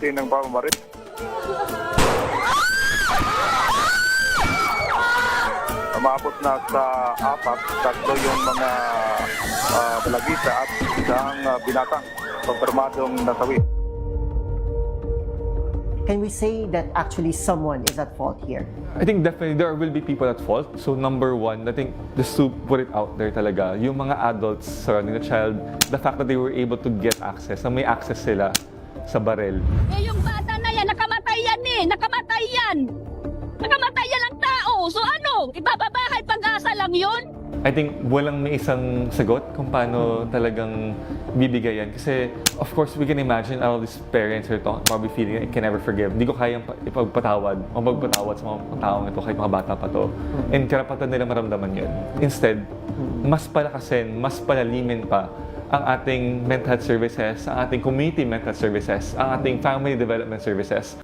severity ng pamamaril. Umabot na sa 4, 3 yung mga balagita at isang binatang konfirmadong nasawi. Can we say that actually someone is at fault here? I think definitely there will be people at fault. So number one, I think just to put it out there talaga, yung mga adults surrounding the child, the fact that they were able to get access, na may access sila sa barel. Eh yung bata na yan, nakamatay yan eh! Nakamatay yan! Nakamatay yan ang tao! So ano? Ibababahay pag-asa lang yun? I think walang may isang sagot kung paano talagang bibigay yan. Kasi, of course, we can imagine all these parents are probably feeling I can never forgive. Hindi ko kayang ipagpatawad sa mga taong ito, kahit mga bata pa to. And karapatan nila maramdaman yun. Instead, mas palakasin, mas palalimin pa ang ating mental health services, ang ating community mental health services, ang ating family development services.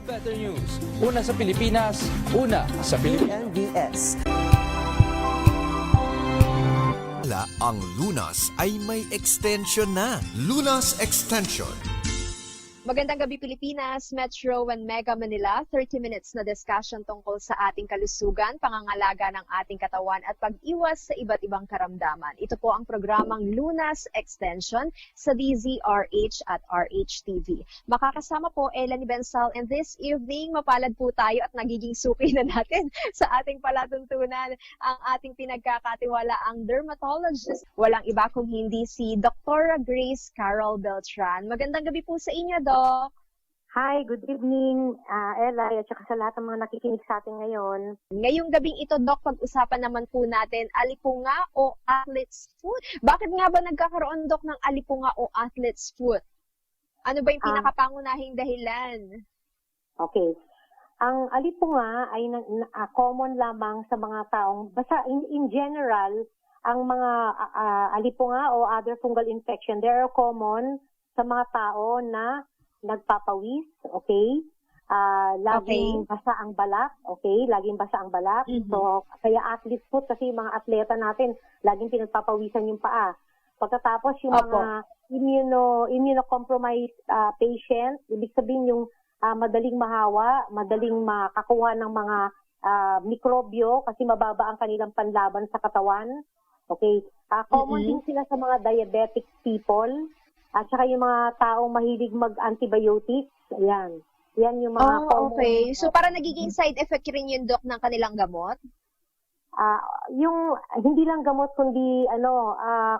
Better News. Una sa Pilipinas, una sa Pilipinas. NBS. Ang Lunas ay may extension na. Lunas Extension. Magandang gabi Pilipinas, Metro and Mega Manila. 30 minutes na discussion tungkol sa ating kalusugan, pangangalaga ng ating katawan at pag-iwas sa iba't ibang karamdaman. Ito po ang programang Lunas Extension sa DZRH at RHTV. Makakasama po Eleni Bensal, and this evening mapalad po tayo at nagiging suki na natin sa ating palatuntunan ang ating pinagkakatiwalaang dermatologist. Walang iba kung hindi si Dr. Grace Carol Beltran. Magandang gabi po sa inyo, Doc. Hi, good evening, Ella, at saka sa lahat ng mga nakikinig sa atin ngayon. Ngayong gabing ito, Doc, pag-usapan naman po natin alipunga o athlete's foot. Bakit nga ba nagkakaroon, Doc, ng alipunga o athlete's foot? Ano ba yung pinakapangunahing dahilan? Okay. Ang alipunga ay common lamang sa mga taong, basta in general, ang mga alipunga o other fungal infection, they are common sa mga tao na nagpapawis, okay? Laging basa ang balat, okay? Laging basa ang balat. So, kaya athlete's foot kasi yung mga atleta natin, laging pinagpapawisan yung paa. Pagkatapos yung mga immunocompromised patient, ibig sabihin yung madaling mahawa, madaling makakuha ng mga mikrobyo kasi mababa ang kanilang panlaban sa katawan. Okay? Common din sila sa mga diabetic people. At saka yung mga taong mahilig mag-antibiotics, ayan. Yan yung mga common. Okay. So, para nagiging side effect rin yung, Doc, ng kanilang gamot? Yung, hindi lang gamot, kundi,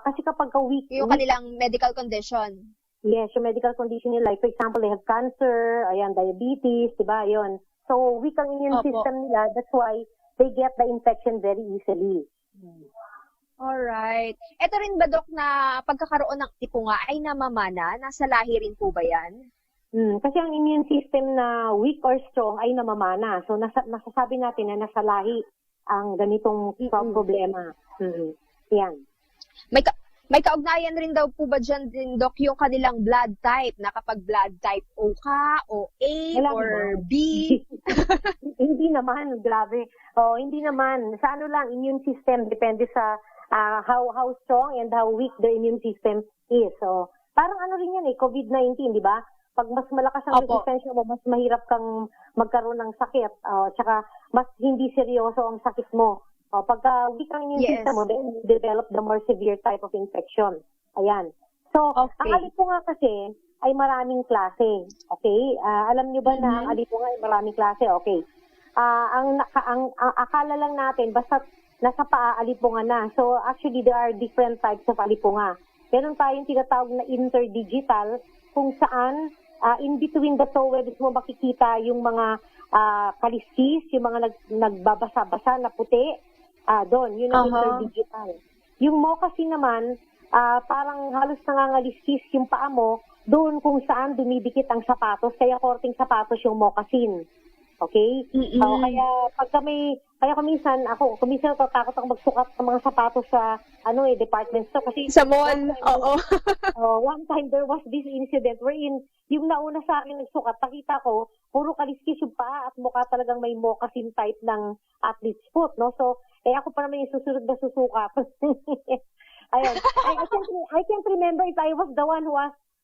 kasi kapag weak. Yung kanilang medical condition? Yes, yung medical condition nila. Like, for example, they have cancer, ayan, diabetes, diba, yun. So, weak ang immune system nila. That's why they get the infection very easily. Alright. Ito rin ba, Doc, na pagkakaroon ng alipunga ay namamana? Nasa lahi rin po ba yan? Kasi ang immune system na weak or strong ay namamana. So, nasasabi natin na nasa lahi ang ganitong problema. Yan. May kaugnayan rin daw po ba dyan din, Doc, yung kanilang blood type, na kapag blood type O ka, o A, or B? Hindi naman, grabe. Hindi naman. Sa ano lang, immune system, depende sa how strong and how weak the immune system is. So, parang ano rin yan COVID-19, di ba? Pag mas malakas ang resistensya mo, mas mahirap kang magkaroon ng sakit. Tsaka, mas hindi seryoso ang sakit mo. Pagka weak ang immune system mo, then you develop the more severe type of infection. Ayan. So, ang alipunga kasi ay maraming klase. Okay? Alam niyo ba na ang alipunga ay maraming klase? Okay. Ang akala lang natin, basta nasa paa, alipunga na. So, actually, there are different types of alipunga. Meron tayong tinatawag na interdigital, kung saan in between the toes mo makikita yung mga kaliskis, yung mga nagbabasa-basa na puti. Doon, yun ang interdigital. Yung moccasin naman, parang halos nangangaliskis yung paa mo, doon kung saan dumidikit ang sapatos, kaya korting sapatos yung moccasin. Okay? Kaya pagka kaya kuminsan natatakot ako magsukat ng mga sapatos sa department store kasi sa mall. One time there was this incident wherein yung nauna sa akin nagsukat, nakita ko puro kaliskis yung paa at mukha talagang may moccasin type ng athlete's foot, no? So Eh ako pa naman yung susunod na susuka. Ayun. I can't remember if I was the one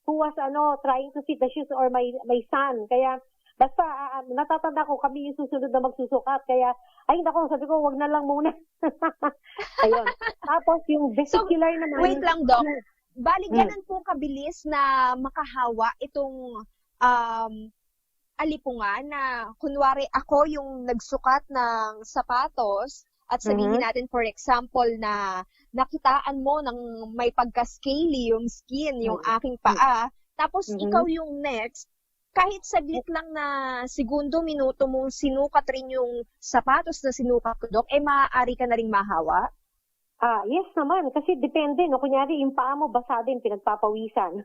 who was trying to fit the shoes or my son. Kaya basta natatanda ko kami yung susunod na magsusukat. Kaya ay nako, sabi ko wag na lang muna. Ayun. Tapos yung vesicular naman. Wait lang, Doc. Bali, ganun po kabilis na makahawa itong alipungan na kunwari ako yung nagsukat ng sapatos at sabihin natin for example na nakitaan mo ng may pagka-scaly yung skin, yung aking paa, tapos ikaw yung next, kahit saglit lang na segundo, minuto mong sinukat rin yung sapatos na sinukat ko, Doc, maaari ka na rin mahawa? Yes naman, kasi depende, no? Kunyari, yung paa mo basa din, pinagpapawisan.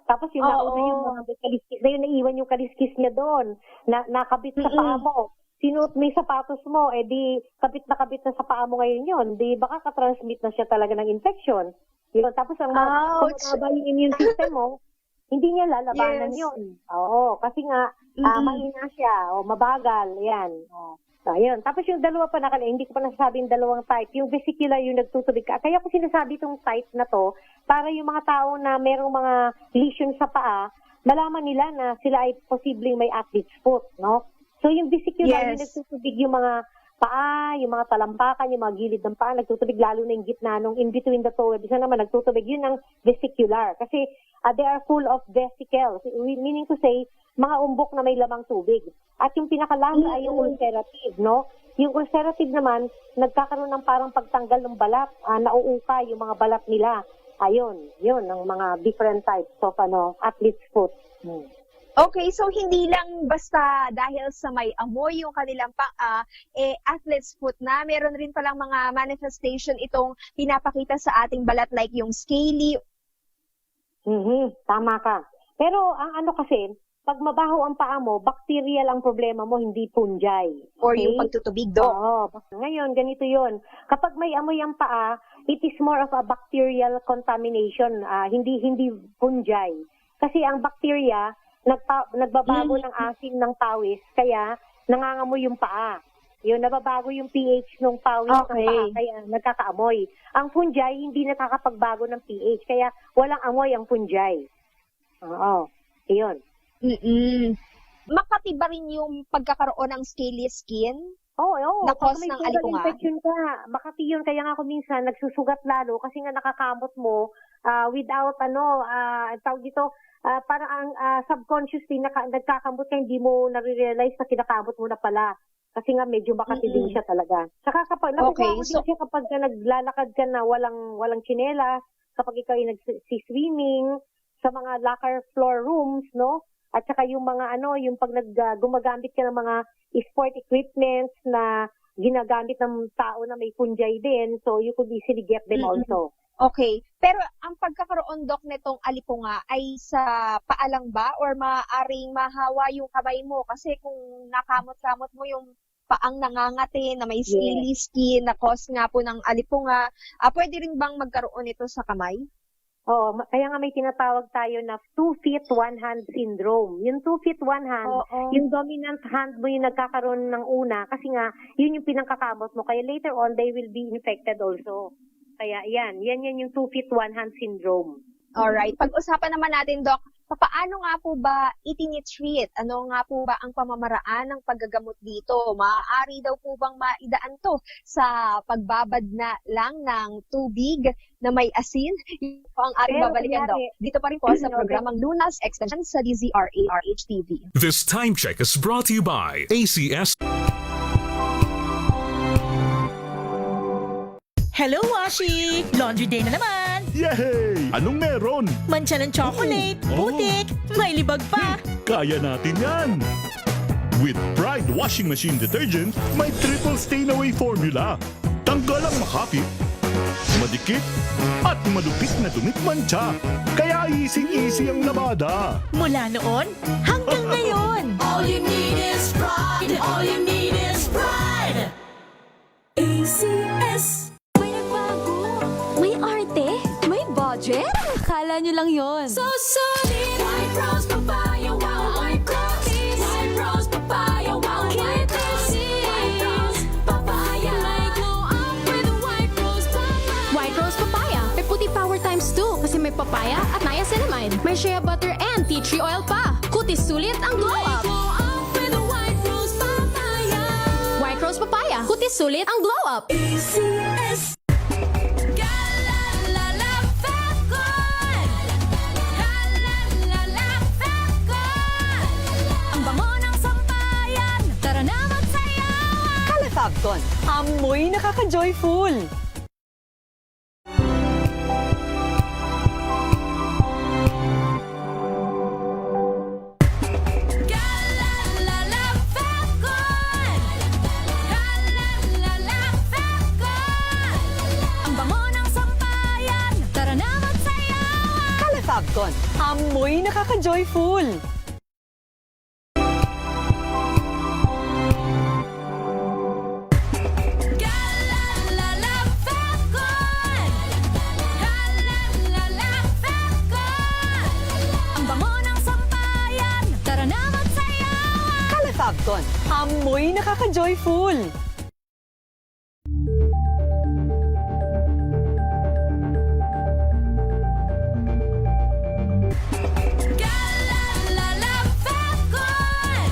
Tapos yung nauna yung mga kaliskis na yun, naiwan yung kaliskis niya doon, nakabit sa paa mo. Sinuot mo yung sapatos mo, di kabit na sa paa mo ngayon yun. Di baka ka-transmit na siya talaga ng infection. Yun. Tapos ang mababa yung immune system mo, hindi niya lalabanan yun. Oo, kasi nga, mahina siya, mabagal, yan. So, ayun. Tapos yung dalawa pa hindi ko pa nasasabi yung dalawang type. Yung vesicular, yung nagtutubig ka. Kaya ko sinasabi itong type na to, para yung mga tao na merong mga lesion sa paa, malaman nila na sila ay posibleng may athlete's foot, no? So yung vesicular, yung nagtutubig yung mga paa, yung mga talampakan, yung mga gilid ng paa, nagtutubig lalo na yung gitna nung in between the toe. Isa naman nagtutubig, yun ang vesicular. Kasi they are full of vesicles, meaning to say, mga umbok na may lamang tubig. At yung pinakalasa ay yung ulcerative, no? Yung ulcerative naman, nagkakaroon ng parang pagtanggal ng balat, nauuka yung mga balat nila. Ayun, yun, ang mga different types of athlete's foot. Okay, so hindi lang basta dahil sa may amoy yung kanilang paa, athlete's foot na. Meron rin palang mga manifestation itong pinapakita sa ating balat like yung scaly. Tama ka. Pero ang kasi, pag mabaho ang paa mo, bacterial ang problema mo, hindi fungi. Okay? Or yung pagtutubig do. Oo. Ngayon, ganito yun. Kapag may amoy ang paa, it is more of a bacterial contamination, hindi fungi. Kasi ang bacteria, nagbabago ng asin ng pawis, kaya nangangamoy yung paa. Yun, nababago yung pH ng pawis ng paa, kaya nagkakaamoy. Ang fungi, hindi nakakapagbago ng pH, kaya walang amoy ang fungi. Oo, yun. Makati ba rin yung pagkakaroon ng scaly skin? Oo. Na cause Pag may ng fungal alipungan? infection ka, makati yun. Kaya nga ako minsan nagsusugat lalo kasi nga nakakamot mo without tawag dito, parang ang subconsciously nagkakamot ka, hindi mo nare-realize na kinakamot mo na pala. Kasi nga medyo makati din siya talaga. Saka kapag nakukuha mo din siya kapag naglalakad ka na walang tsinelas, kapag ikaw ay nag-swimming, sa mga locker floor rooms, no? At saka yung mga yung pag gumagamit ka ng mga sport equipments na ginagamit ng tao na may fungi din, so you could easily get them also. Okay. Pero ang pagkakaroon, Doc, nitong alipunga ay sa paa lang ba? Or maaaring mahawa yung kamay mo? Kasi kung nakamot-kamot mo yung paang nangangati na may scaly skin na cause nga po ng alipunga, pwede rin bang magkaroon ito sa kamay? Oo, kaya nga may tinatawag tayo na 2 feet, 1 hand syndrome. Yung 2 feet, 1 hand, yung dominant hand mo yung nagkakaroon ng una kasi nga, yun yung pinangkakamot mo. Kaya later on, they will be infected also. Kaya yan yung 2 feet, 1 hand syndrome. Alright. Pag-usapan naman natin, Doc, paano nga po ba itinitreat? Ano nga po ba ang pamamaraan ng paggagamot dito? Maaari daw po bang maidaan to sa pagbabad na lang ng tubig na may asin? Yun po ang ating babalikan, Doc. Dito pa rin po sa programang Lunas Extension sa DZRA-RH-TV. This time check is brought to you by ACS. Hello, Washi! Laundry day na naman! Yay! Anong meron? Mancha ng chocolate, putik, may libag pa! Kaya natin yan! With Pride Washing Machine Detergent, may triple stain-away formula. Tanggal ang makapit, madikit, at malupit na dumit mancha. Kaya easy-easy ang labada. Mula noon hanggang ngayon! All you need is pride! All you need is pride! ACS. May arte? May budget? Akala nyo lang yon. So solid! White Rose Papaya, wow, White Rose! White Rose Papaya, wow, White Rose! White Rose Papaya! May glow up times 2 kasi may papaya at niacinamide. May shea butter and tea tree oil pa. Kutis sulit ang glow up. With a white rose papaya. White rose papaya. Kutis sulit ang glow up. ACS. Galalala Falcon. Galalala Falcon. Ang bango ng sampayan. Tara na magsayawan. Califabcon, amoy nakaka-joyful. Galalala Falcon. Galalala Falcon. Ang bango ng sampayan. Tara na magsayawan. Califabcon, amoy nakaka-joyful. Galalala Falcon. Galalala Falcon. Ang bango ng sampayan. Tara na magsayawan. Califabcon, amoy nakaka-joyful. Galalala Falcon.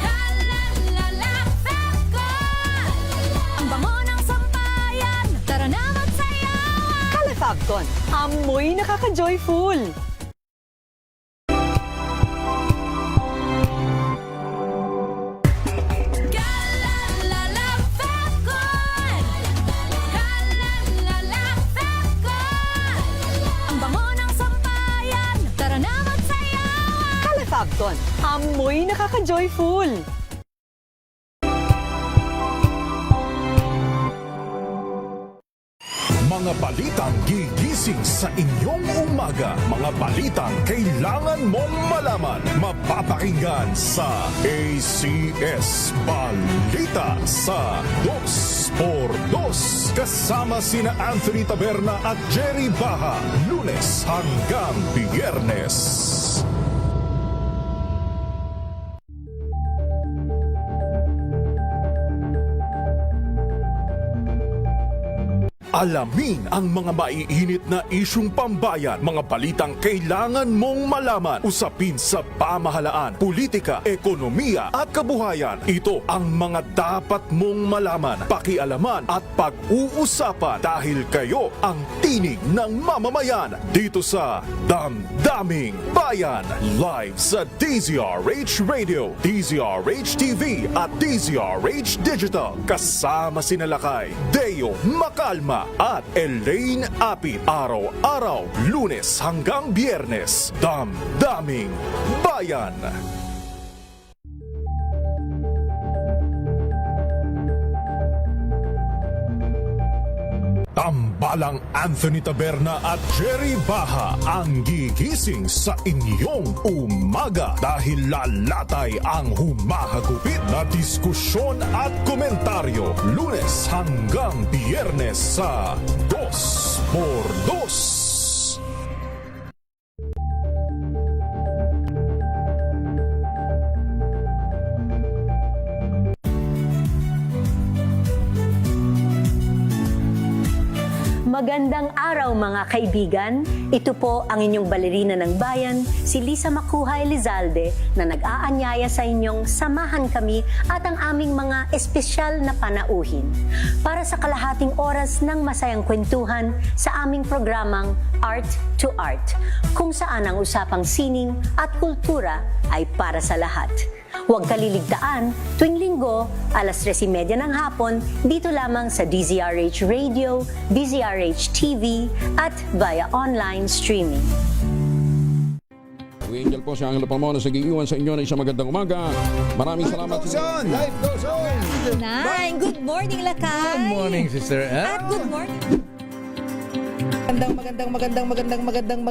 Galalala Falcon. Ang bango ng sampayan. Tara na magsayawan. Califabcon, amoy nakaka-joyful. Galalala Falcon. Galalala Falcon. Ang bango ng sampayan. Tara na magsayawan. Califabcon, amoy nakaka-joyful. Mga balitang gigising sa inyong umaga. Mga balitang kailangan mong malaman. Mapapakinggan sa ACS Balita sa 2x2. Kasama sina Anthony Taberna at Jerry Baha. Lunes hanggang Biyernes. Alamin ang mga maiinit na isyung pambayan, mga balitang kailangan mong malaman, usapin sa pamahalaan, politika, ekonomiya at kabuhayan. Ito ang mga dapat mong malaman, pakialaman at pag-uusapan dahil kayo ang tinig ng mamamayan dito sa Damdaming Bayan. Live sa DZRH Radio, DZRH TV at DZRH Digital. Kasama sina Lakay, Deo Macalma at Elaine Apit. Araw-araw, Lunes hanggang Biyernes. Damdaming Bayan. Tambalang Anthony Taberna at Jerry Baha ang gigising sa inyong umaga dahil lalatay ang humahagupit na diskusyon at komentaryo Lunes hanggang Biyernes sa 2x2. Magandang araw mga kaibigan. Ito po ang inyong balerina ng bayan, si Lisa Macuja Elizalde, na nag-aanyaya sa inyong samahan kami at ang aming mga espesyal na panauhin para sa kalahating oras ng masayang kwentuhan sa aming programang Art to Art, kung saan ang usapang sining at kultura ay para sa lahat. Huwag kaliligtaan, tuwing linggo, alas 3:30 ng hapon, dito lamang sa DZRH Radio, DZRH TV, at via online streaming. Angel po si Angelo Palmona sa giiwan sa inyo na isang magandang umaga. Maraming salamat. Life goes on! Nine, good morning, Lakay! Good morning, Sister Ann. At good morning. Magandang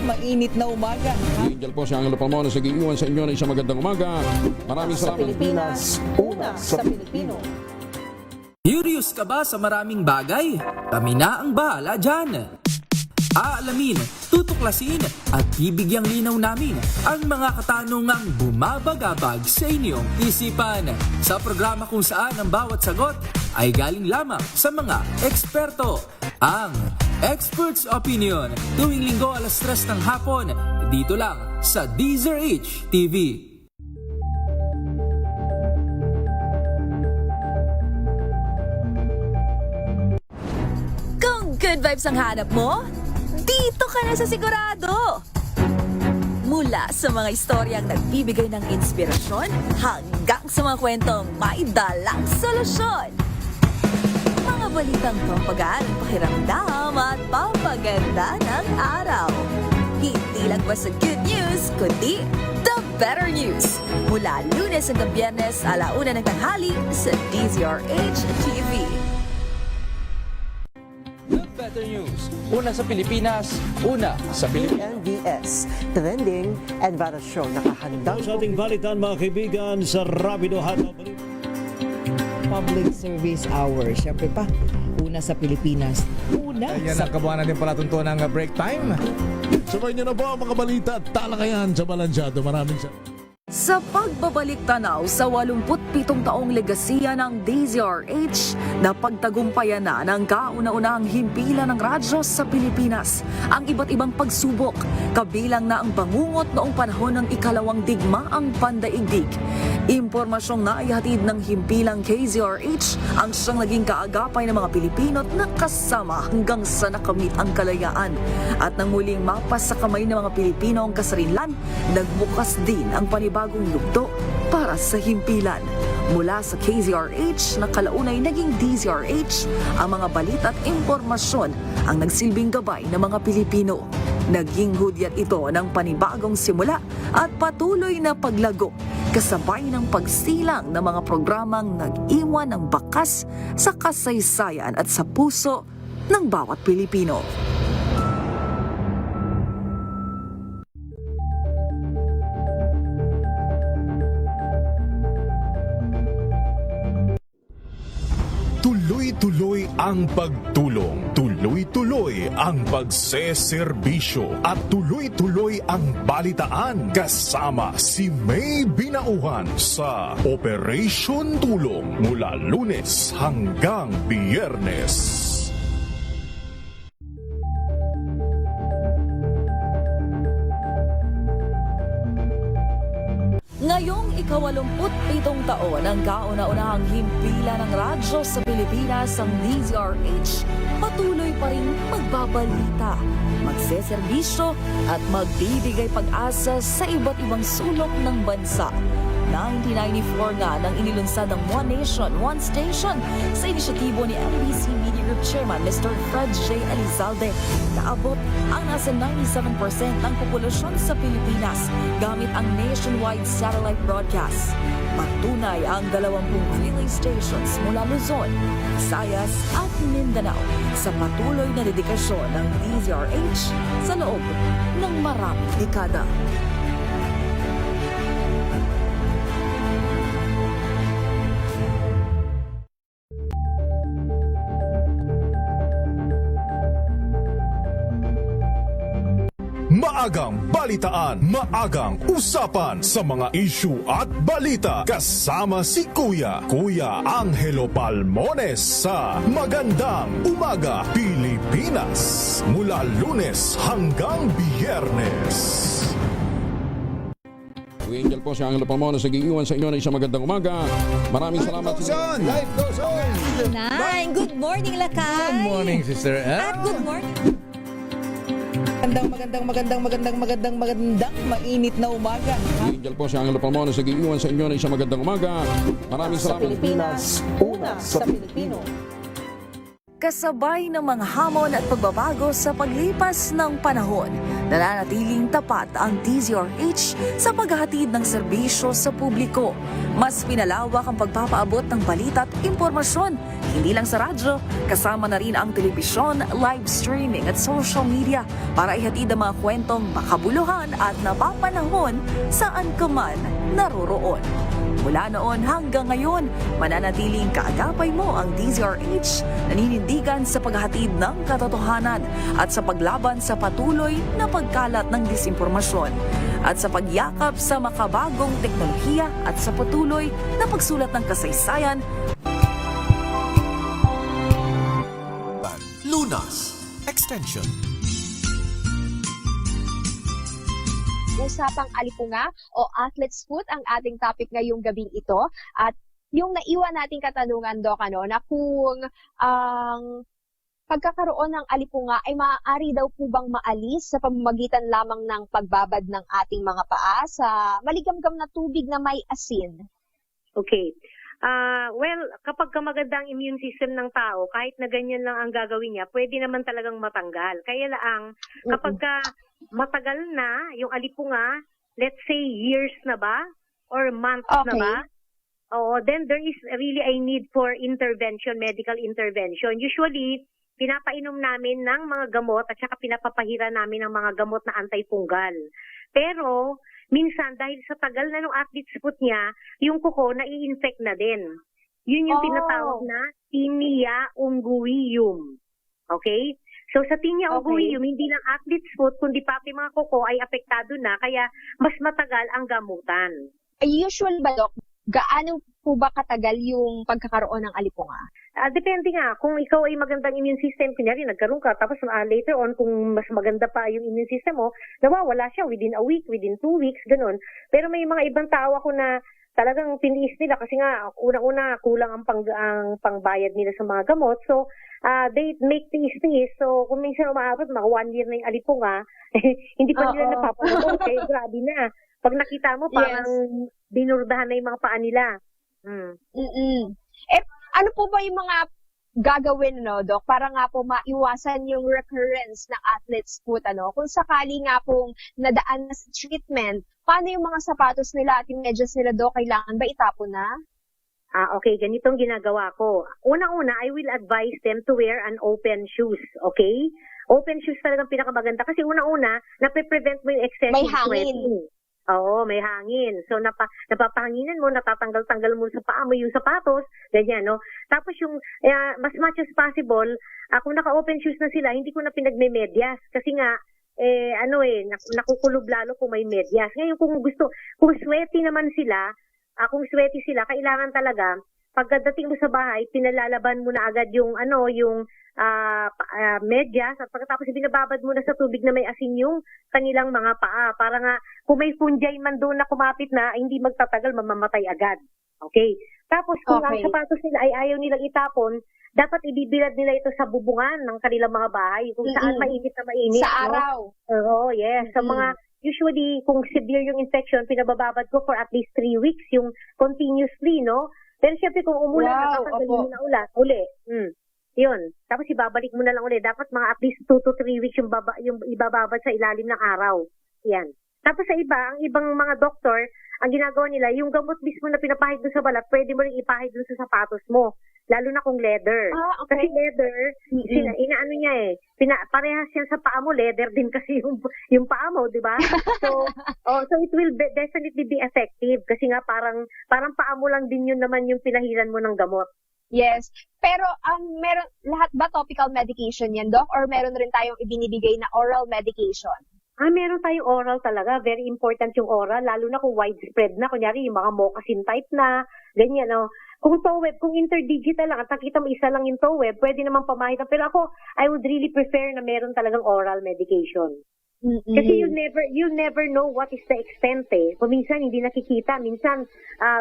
mainit na umaga. Angel po si Angelo Palmona sa giiwan sa inyo na isang magandang umaga. Maraming Sa salamat. Pilipinas, una sa Pilipino. Curious ka ba sa maraming bagay? Kami na ang bahala dyan. Aalamin, tutuklasin at bibigyang linaw namin ang mga katanungang bumabagabag sa inyong isipan. Sa programa kung saan ang bawat sagot ay galing lamang sa mga eksperto. Ang Experts Opinion, tuwing linggo alas 3 ng hapon, dito lang sa DZRH TV. Kung good vibes ang hanap mo, dito ka na sa sigurado! Mula sa mga istoryang nagbibigay ng inspirasyon hanggang sa mga kwentong may dalang solusyon. Mga balitang pampagaan ang pakiramdam at pampaganda ng araw. Hindi lang ba sa good news, kundi the better news. Mula Lunes hanggang Biyernes, 1:00 ng tanghali sa DZRH TV. Better News. Una sa Pilipinas, una sa Pilipinas. NBS, Trending and Bara Show. Nakahandang Sa ating balitan mga kaibigan sa Rapido Hataw. Public Service Hour. Siyempre pa, una sa Pilipinas. Una Yan ang kabuhanan din palatuntuan ng break time. Sabay nyo na po ang mga balita at talakayan sa Balansyado. Maraming salamat. Sa pagbabalik tanaw sa 87 taong legasiya ng DZRH, napagtagumpayan na ng kauna-unahang himpilan ng radyo sa Pilipinas ang iba't ibang pagsubok, kabilang na ang bangungot noong panahon ng ikalawang digmaang pandaigdig. Impormasyong naihatid ng himpilang KZRH ang siyang naging kaagapay ng mga Pilipino at nakasama hanggang sa nakamit ang kalayaan. At nang muling mapas sa kamay ng mga Pilipino ang kasarinlan, nagbukas din ang panibagong yugto para sa himpilan. Mula sa KZRH na kalaunay naging DZRH, ang mga balita at impormasyon ang nagsilbing gabay ng mga Pilipino. Naging hudyat ito ng panibagong simula at patuloy na paglago, kasabay ng pagsilang ng mga programang nag-iwan ng bakas sa kasaysayan at sa puso ng bawat Pilipino. Tuloy-tuloy ang pagtulong, tuloy-tuloy ang pagseserbisyo at tuloy-tuloy ang balitaan kasama si May Binauhan sa Operation Tulong mula Lunes hanggang Biyernes. Ngayong ika-87 taon ang kauna-unahang himpilan ng radyo sa Pilipinas, ang DZRH, patuloy pa rin magbabalita, magseserbisyo at magbibigay pag-asa sa iba't ibang sulok ng bansa. 1994 nga nang inilunsad ang One Nation, One Station sa inisyatibo ni MBC Media Group Chairman Mr. Fred J. Elizalde. Naabot ang nasa 97% ng populasyon sa Pilipinas gamit ang nationwide satellite broadcast. Patunay ang 20 relay stations mula Luzon, Visayas at Mindanao sa patuloy na dedikasyon ng DZRH sa loob ng maraming dekada. Maagang balitaan, maagang usapan sa mga issue at balita kasama si Kuya Angelo Palmones sa Magandang Umaga Pilipinas mula Lunes hanggang Biyernes. Angel po si Angelo Palmones, nag-iiwan sa inyo na isang magandang umaga. Maraming salamat. Life goes on! Good morning, Lakay! Good morning, Sister Ann. At good morning! Magandang mainit na umaga. Angel po si Angelo Palmones, nag-iiwan sa inyo na isang magandang umaga. Maraming sa salamat. Pilipinas, una sa Pilipino. Kasabay ng mga hamon at pagbabago sa paglipas ng panahon, nananatiling tapat ang DZRH sa paghahatid ng serbisyo sa publiko. Mas pinalawak ang pagpapaabot ng balita at impormasyon, hindi lang sa radyo, kasama na rin ang telebisyon, live streaming at social media para ihatid ang mga kwentong makabuluhan at napapanahon saan ka man naroroon. Mula noon hanggang ngayon, mananatiling kaagapay mo ang DZRH, naninindigan sa paghahatid ng katotohanan at sa paglaban sa patuloy na pagkalat ng disinformasyon at sa pagyakap sa makabagong teknolohiya at sa patuloy na pagsulat ng kasaysayan. Lunas, Extension. Usapang alipunga o athlete's foot ang ating topic ngayong gabing ito. At yung naiwan nating katanungan, Doc, na kung ang pagkakaroon ng alipunga ay maaari daw po bang maalis sa pamamagitan lamang ng pagbabad ng ating mga paa sa maligamgam na tubig na may asin? Okay. Well, kapag maganda ang immune system ng tao, kahit na ganyan lang ang gagawin niya, pwede naman talagang matanggal. Kaya lang, kapag matagal na yung alipunga, let's say years na ba? Or months na ba? Then there is really a need for intervention, medical intervention. Usually, pinapainom namin ng mga gamot at saka pinapapahira namin ng mga gamot na antifungal. Pero, minsan, dahil sa tagal na ng athlete's foot niya, yung kuko nai-infect na din. Yun yung tinatawag na tinea unguium. Okay? So, sa tinea unguium, hindi lang athlete's foot, kundi pati mga kuko ay apektado na, kaya mas matagal ang gamutan. Usual ba, Doc? Gaano po ba katagal yung pagkakaroon ng alipunga? Depende nga. Kung ikaw ay magandang immune system, kunyari nagkaroon ka, tapos later on, kung mas maganda pa yung immune system mo, nawawala siya within a week, within 2 weeks, ganun. Pero may mga ibang tao ako na talagang tiniis nila kasi nga, una-una, kulang ang pangbayad nila sa mga gamot. So, they make tiis-tiis. So, kung minsan umaabot, mga 1 year na yung alipunga, hindi pa nila napapanood. Okay, grabe na. Pag nakita mo, parang binurdahan na yung mga paa nila. Ano po ba yung mga gagawin, Doc, para nga po maiwasan yung recurrence ng athlete's foot, Kung sakali nga pong nadaan na sa treatment, paano yung mga sapatos nila at yung medyas nila, Doc, kailangan ba itapon na? Okay, ganitong ginagawa ko. Una-una, I will advise them to wear an open shoes, okay? Open shoes talagang pinakamaganda kasi una-una, nape-prevent mo yung excessive sweating. Oo, may hangin. So, napapahanginan mo, natatanggal-tanggal mo sa paa mo yung sapatos, ganyan, no? Tapos yung, mas much as possible, kung naka-open shoes na sila, hindi ko na pinagme-medyas. Kasi nga, nakukulob lalo kung may medyas. Ngayon, kung sweaty naman sila, kailangan talaga, pagdating mo sa bahay, pinalalaban mo na agad yung medyas at pagkatapos binababad mo na sa tubig na may asin yung kanilang mga paa para nga kung may fungi man doon na kumapit na hindi magtatagal, mamamatay agad. Okay? Tapos kung ang sapatos nila ay ayaw nilang itapon, dapat ibibilad nila ito sa bubungan ng kanilang mga bahay kung saan mainit na mainit. Sa araw. Oo, yes. Sa mga usually kung severe yung infection, pinabababad ko for at least 3 weeks yung continuously, no? Pero syempre kung umulan, natatanggal mo na uli. Yun. Tapos ibabalik mo na lang ulit. Dapat mga at least 2 to 3 weeks yung ibababad sa ilalim ng araw. Yan. Tapos sa ang ibang mga doktor, ang ginagawa nila, yung gamot mismo na pinapahid doon sa balat, pwede mo rin ipahid doon sa sapatos mo. Lalo na kung leather. Kasi leather, inaano niya parehas yan sa paa mo, leather din kasi yung paa mo, di ba? So it will definitely be effective kasi nga parang paa mo lang din yun naman yung pinahiran mo ng gamot. Yes. Pero meron lahat ba topical medication yan, Doc? Or meron rin tayong ibinibigay na oral medication? Meron tayong oral talaga. Very important yung oral, lalo na kung widespread na. Kunyari, yung mga moccasin type na, ganyan, no? Kung TOWEB, kung interdigital lang, at nakita mo isa lang yung TOWEB, pwede naman pamahid. Pero ako, I would really prefer na meron talagang oral medication. Kasi you never know what is the extent Kung minsan hindi nakikita, minsan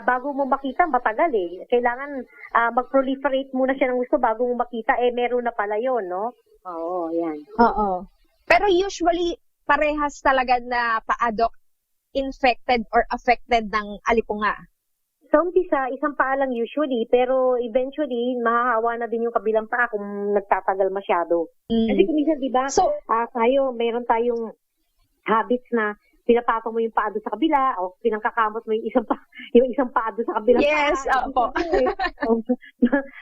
bago mo makita matagal Kailangan mag-proliferate muna siya ng gusto bago mo makita meron na pala 'yon, no? Oo, 'yan. Oo. Pero usually parehas talaga na paa, Doc, infected or affected ng alipunga. Sa umpisa, isang paa lang usually, pero eventually, mahahawa na din yung kabilang paa kung nagtatagal masyado. Kasi minsan, di ba, meron tayong habits na pinapatong mo yung paa doon sa kabila, o pinangkakamot mo yung isang paa doon sa kabilang paa. Yes, opo.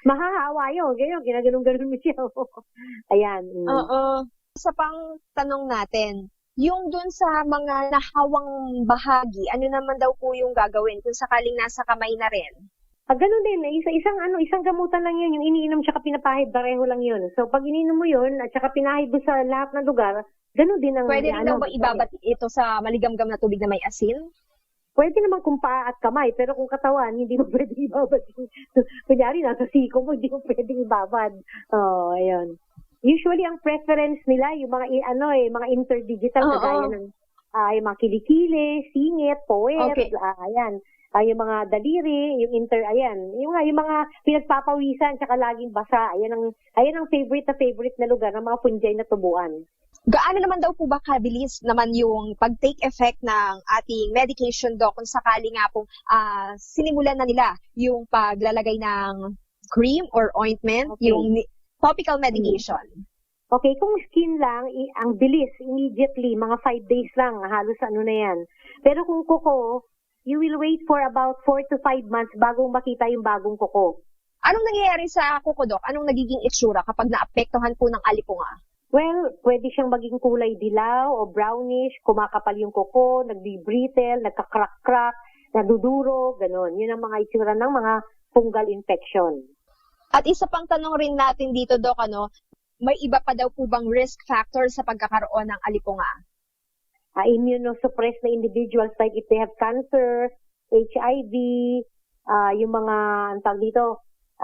Mahahawa yun, ginaganon-ganon mo siya. Ayan. Oo. Sa pang tanong natin, yung dun sa mga nahawang bahagi, ano naman daw po yung gagawin kung sakaling nasa kamay na rin? Ganun din, isang gamutan lang yun, yung iniinom tsaka pinapahid, pareho lang yun. So pag ininom mo yun, at tsaka pinahid mo sa lahat ng lugar, ganun din ang... Pwede rin daw ba ibabat ito sa maligamgam na tubig na may asin? Pwede naman kung paa at kamay, pero kung katawan, hindi mo pwede ibabad. Kunyari, nasa siko mo, hindi mo pwede ibabad. Ayun. Usually ang preference nila yung mga mga interdigital Oo. kagaya ng yung mga kilikili, singit, poet, Okay. ayan. Yung mga daliri, yung yung mga pinagpapawisan tsaka laging basa. Ayan ang favorite na lugar ng mga punjay na tubuan. Gaano naman daw po ba kabilis naman yung pag-take effect ng ating medication, Doc, kung sakali nga pong sinimulan na nila yung paglalagay ng cream or ointment, Okay. yung topical medication? Okay, kung skin lang, ang bilis, immediately, mga 5 days lang, halos na yan. Pero kung kuko, you will wait for about 4 to 5 months bago makita yung bagong kuko. Anong nangyayari sa kuko, Doc? Anong nagiging itsura kapag naapektuhan po ng alipunga? Well, pwede siyang maging kulay dilaw o brownish, kumakapal yung kuko, nagbi-brittle, nagka-crack-crack, naduduro, ganon. Yun ang mga itsura ng mga fungal infection. At isa pang tanong rin natin dito, Doc, may iba pa daw po bang risk factor sa pagkakaroon ng alipunga? Immunosuppressed na individuals like if they have cancer, HIV, yung mga,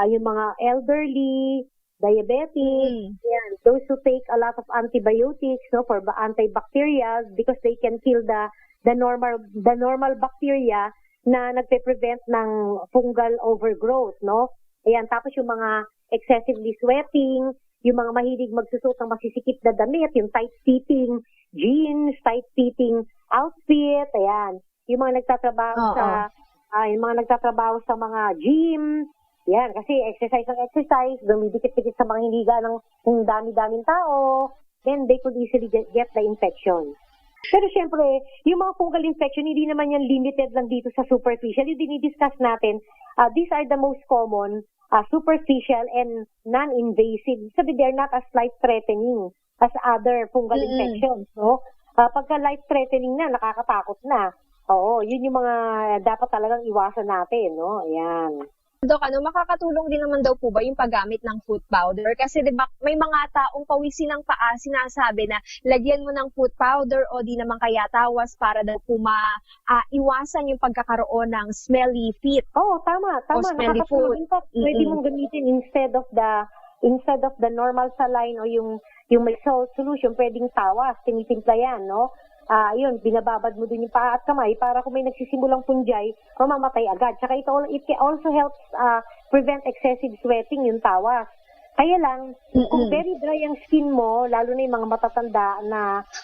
yung mga elderly, diabetic, yan, those who take a lot of antibiotics for antibacterial because they can kill the normal bacteria na nagpe-prevent ng fungal overgrowth, no? Ayan, tapos yung mga excessively sweating, yung mga mahilig magsusuot ng masisikip na damit, yung tight-fitting jeans, tight-fitting outfit, ayan. Yung mga nagtatrabaho sa mga gym, yan, kasi exercise, dumidikit-dikit sa mga hiliga ng dami-daming tao, then they could easily get the infection. Pero syempre, yung mga fungal infection, hindi naman yan limited lang dito sa superficial. Yung dinidiscuss natin, these are the most common superficial and non-invasive. Sabi, they're not as life-threatening as other fungal infections. No? Pagka life-threatening na, nakakatakot na. Oo, yun yung mga dapat talagang iwasan natin. No? Ayan. Dok, makakatulong din naman daw po ba yung paggamit ng foot powder? Kasi diba, may mga taong pawisin ng paa, sinasabi na lagyan mo ng foot powder o di naman kaya tawas para daw po iwasan yung pagkakaroon ng smelly feet. Oo, tama. O smelly foot. In fact, pwede mong gamitin instead of the normal saline o yung may salt solution, pwedeng tawas, tinitimpla yan, no? Yun, binababad mo dun yung paa at kamay para kung may nagsisimulang punjay, mamamatay agad. Tsaka it also helps prevent excessive sweating, yung tawas. Kaya lang, kung very dry ang skin mo, lalo na yung mga matatanda na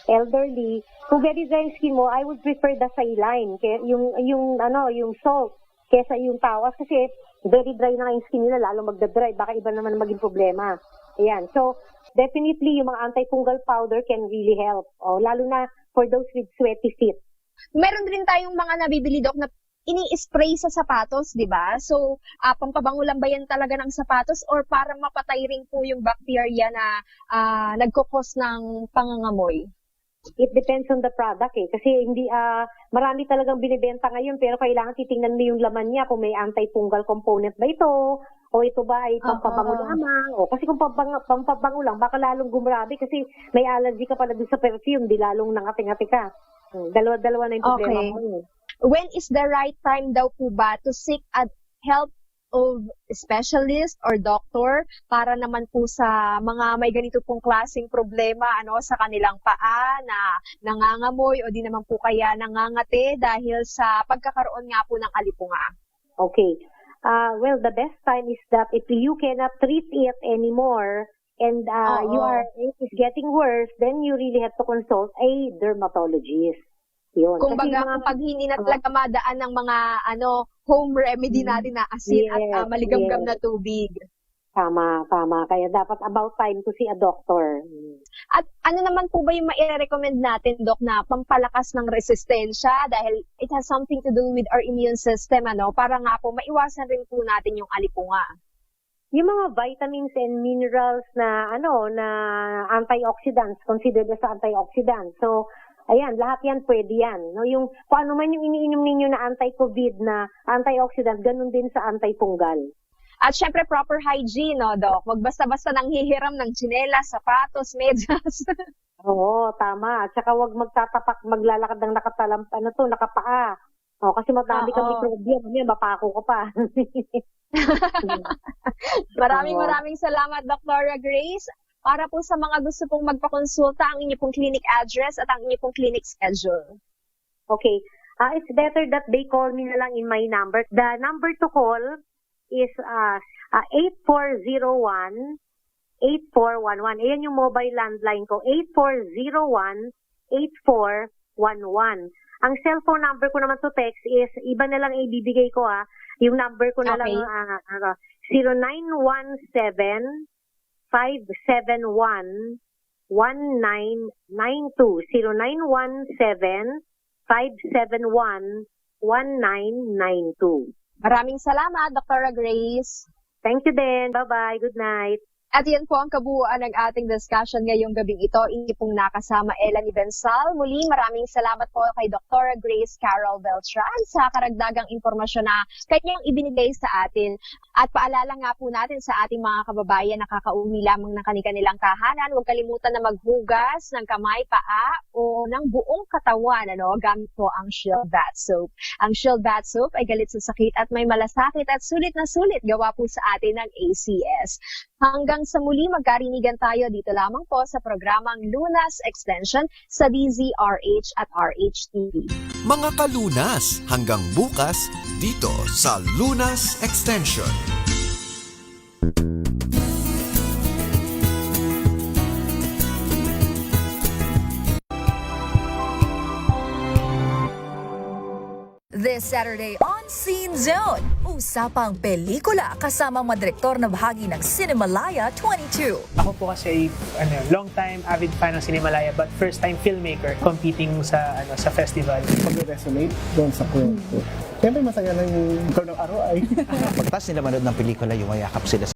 elderly, kung very dry ang skin mo, I would prefer the saline, yung salt, kesa yung tawas. Kasi very dry na yung skin nila, lalo magda-dry, baka iba naman maging problema. Ayan. So, definitely, yung mga antifungal powder can really help. Lalo na for those with sweaty feet. Meron din tayong mga nabibili, Dok, na ini-spray sa sapatos, di ba? So, pampabango lang ba yan talaga ng sapatos or para mapatay rin po yung bacteria na nagkukos ng pangangamoy? It depends on the product Kasi marami talagang binibenta ngayon pero kailangan titingnan mo yung laman niya kung may antifungal component ba ito o ito ba ay pampabango lamang. Kasi kung pampabango lang, baka lalong gumrabi kasi may allergy ka pala dun sa perfume, di lalong nangati-ngati ka. Dalawa na yung problema mo. When is the right time daw po ba to seek help of specialist or doctor para naman po sa mga may ganito pong klaseng problema sa kanilang paa na nangangamoy o di naman po kaya nangangate dahil sa pagkakaroon nga po ng alipunga? Okay. Well, the best time is that if you cannot treat it anymore and it is getting worse, then you really have to consult a dermatologist. Yun. Kung baga, pag hindi na talaga madaan ng mga home remedy natin na asin at maligamgam na tubig. Tama. Kaya dapat about time to see a doctor. At ano naman po ba yung mai-recommend natin, Doc, na pampalakas ng resistensya dahil it has something to do with our immune system, para nga po maiwasan rin po natin yung alipunga? Yung mga vitamins and minerals na antioxidants, considered as antioxidants. So, ayan, lahat yan pwede yan. No? Yung, kung ano man yung iniinom ninyo na anti-COVID na antioxidant, ganun din sa antifungal. At syempre, proper hygiene, Doc? Wag basta-basta nang hihiram ng tsinelas, sapatos, medyas. Oo, tama. At saka wag maglalakad ng nakapaa. Kasi madami kang mikrobyo. Mapako ka pa. Maraming salamat, Dr. Grace. para po sa mga gusto pong magpakonsulta, ang inyo pong clinic address at ang inyo pong clinic schedule. Okay. It's better that they call me na lang in my number. The number to call is 8401-8411. Ayan yung mobile landline ko. 8401-8411. Ang cellphone number ko naman to text is, iba na lang ibibigay ko Yung number ko na lang, 0917-571-1992. 0917-571-1992. Maraming salamat, Dr. Grace. Thank you din. Bye-bye. Good night. At yan po ang kabuuan ng ating discussion ngayong gabing ito. Inyo pong nakasama Elanie Bensal. Muli, maraming salamat po kay Dr. Grace Carol Beltran sa karagdagang impormasyon na kanyang ibinigay sa atin. At paalala nga po natin sa ating mga kababayan na kakauwi lamang ng kanilang tahanan, huwag kalimutan na maghugas ng kamay, paa o ng buong katawan gamit po ang Shield Bath Soap. Ang Shield Bath Soap ay galit sa sakit at may malasakit at sulit na sulit gawa po sa atin ng ACS. Hanggang sa muli, magkarinigan tayo dito lamang po sa programang Lunas Extension sa DZRH at RHTV. Mga kalunas, hanggang bukas dito sa Lunas Extension. This Saturday on Scene Zone, usapang pelikula kasama mga direktor na bahagi ng Cinemalaya 22. Ako po kasi ay long time avid fan ng Cinemalaya but first time filmmaker competing sa festival. Pag-resonate doon sa kwento. Siyempre masaya lang yung ikaw ng araw ay. Pagtas nila manood ng pelikula, yumayakap sila